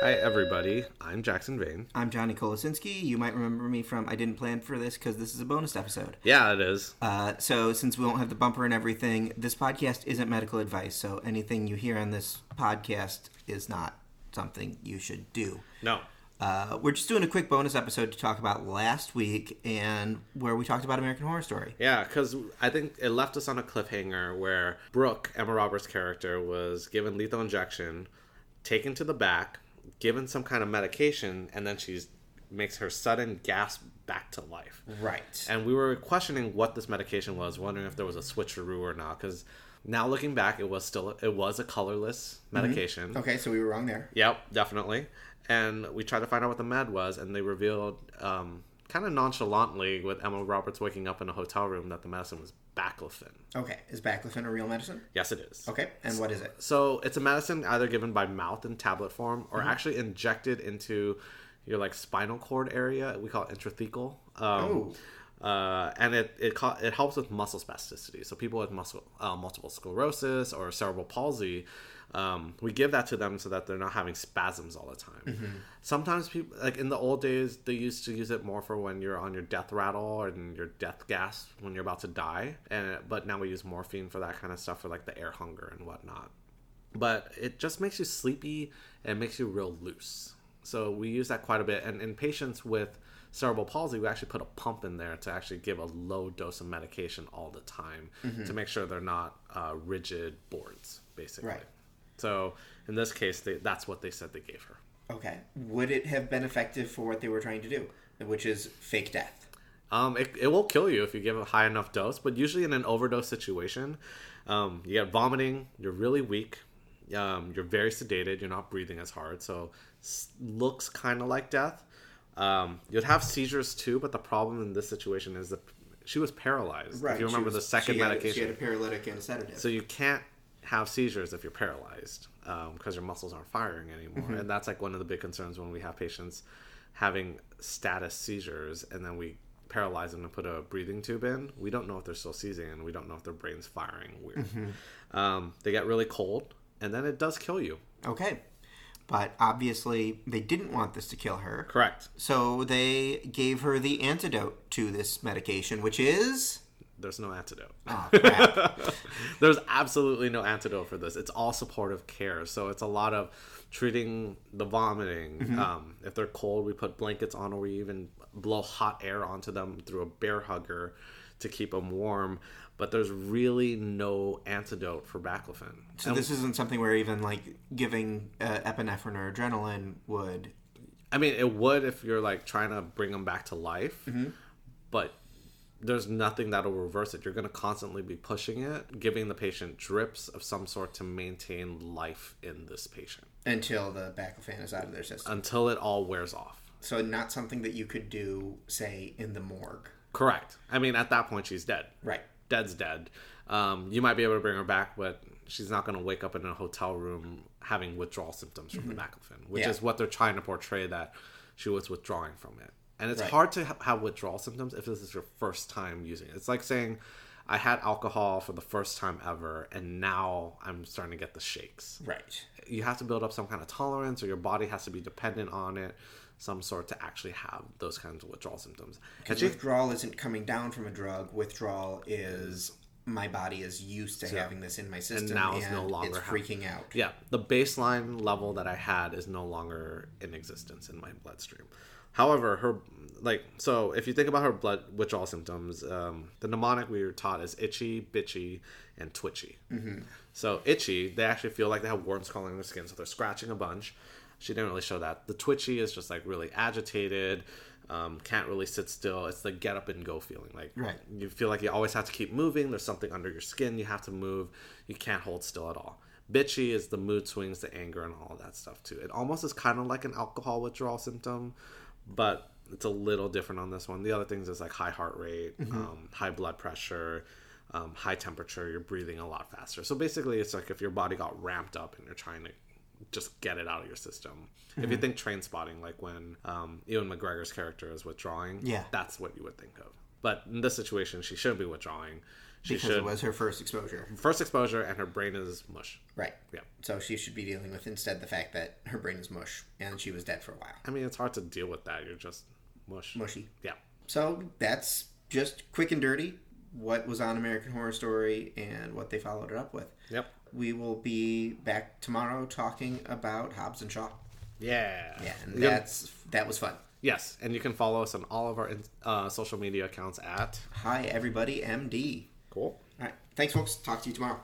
Hi, everybody. I'm Jackson Vane. I'm Johnny Kolosinski. You might remember me from I Didn't Plan for This because this is a bonus episode. Yeah, it is. So since we won't have the bumper and everything, this podcast isn't medical advice, so anything you hear on this podcast is not something you should do. No. We're just doing a quick bonus episode to talk about last week and where we talked about American Horror Story. Yeah, because I think it left us on a cliffhanger where Brooke, Emma Roberts' character, was given lethal injection, taken to the back, given some kind of medication, and then she makes her sudden gasp back to life. Right. And we were questioning what this medication was, wondering if there was a switcheroo or not, because now looking back, it was a colorless medication. Mm-hmm. Okay, so we were wrong there. Yep, definitely. And we tried to find out what the med was, and they revealed kind of nonchalantly with Emma Roberts waking up in a hotel room that the medicine was baclofen. Okay, is baclofen a real medicine? Yes, it is. Okay, and what is it? So it's a medicine either given by mouth in tablet form or actually injected into your spinal cord area. We call it intrathecal. And it helps with muscle spasticity. So people with multiple sclerosis or cerebral palsy, we give that to them so that they're not having spasms all the time. Mm-hmm. Sometimes people, in the old days, they used to use it more for when you're on your death rattle or in your death gasp when you're about to die. But now we use morphine for that kind of stuff for the air hunger and whatnot. But it just makes you sleepy and makes you real loose. So we use that quite a bit. And in patients with cerebral palsy, we actually put a pump in there to actually give a low dose of medication all the time to make sure they're not rigid boards, basically. Right. So in this case, that's what they said they gave her. Okay. Would it have been effective for what they were trying to do, which is fake death? It will kill you if you give a high enough dose, but usually in an overdose situation, you get vomiting, you're really weak, you're very sedated, you're not breathing as hard, so looks kind of like death. You'd have seizures too, but the problem in this situation is that she was paralyzed. Right. If you remember the second medication. She had a paralytic and a sedative. So you can't have seizures if you're paralyzed because your muscles aren't firing anymore. Mm-hmm. And that's one of the big concerns when we have patients having status seizures and then we paralyze them and put a breathing tube in. We don't know if they're still seizing and we don't know if their brain's firing weird. Mm-hmm. They get really cold and then it does kill you. Okay. But obviously, they didn't want this to kill her. Correct. So they gave her the antidote to this medication, which is... There's no antidote. Oh, crap. There's absolutely no antidote for this. It's all supportive care. So it's a lot of treating the vomiting. Mm-hmm. If they're cold, we put blankets on or we even blow hot air onto them through a bear hugger to keep them warm. But there's really no antidote for baclofen. So this isn't something where even giving epinephrine or adrenaline would... I mean, it would if you're trying to bring them back to life. Mm-hmm. But there's nothing that'll reverse it. You're going to constantly be pushing it, giving the patient drips of some sort to maintain life in this patient. Until the baclofen is out of their system. Until it all wears off. So not something that you could do, say, in the morgue. Correct. I mean, at that point, she's dead. Right. Dead's dead. You might be able to bring her back, but she's not going to wake up in a hotel room having withdrawal symptoms from the baclofen, which is what they're trying to portray that she was withdrawing from it. And it's hard to have withdrawal symptoms if this is your first time using it. It's like saying, I had alcohol for the first time ever, and now I'm starting to get the shakes. Right. You have to build up some kind of tolerance, or your body has to be dependent on it, some sort, to actually have those kinds of withdrawal symptoms. Because withdrawal isn't coming down from a drug. Withdrawal is my body is used to having this in my system, and now it's no longer freaking out. Yeah, the baseline level that I had is no longer in existence in my bloodstream. However, so if you think about her blood withdrawal symptoms, the mnemonic we were taught is itchy, bitchy, and twitchy. Mm-hmm. So itchy, they actually feel like they have worms crawling on their skin, so they're scratching a bunch. She didn't really show that. The twitchy is just really agitated, can't really sit still. It's the get up and go feeling. You feel like you always have to keep moving. There's something under your skin. You have to move. You can't hold still at all. Bitchy is the mood swings, the anger, and all of that stuff too. It almost is kind of like an alcohol withdrawal symptom, but it's a little different on this one. The other things is high heart rate, high blood pressure, high temperature. You're breathing a lot faster. So basically, it's if your body got ramped up and you're trying to just get it out of your system. If you think Train Spotting, when Ewan McGregor's character is withdrawing, that's what you would think of. But in this situation, she shouldn't be withdrawing. Because it was her first exposure. First exposure, and her brain is mush. Right. Yeah. So she should be dealing with instead the fact that her brain is mush and she was dead for a while. I mean, it's hard to deal with that. You're just mush. Mushy. Yeah. So that's just quick and dirty what was on American Horror Story and what they followed it up with. Yep. We will be back tomorrow talking about Hobbs and Shaw. Yeah. Yeah, and that was fun. Yes, and you can follow us on all of our social media accounts at Hi, everybody, MD. Cool. All right. Thanks, folks. Talk to you tomorrow.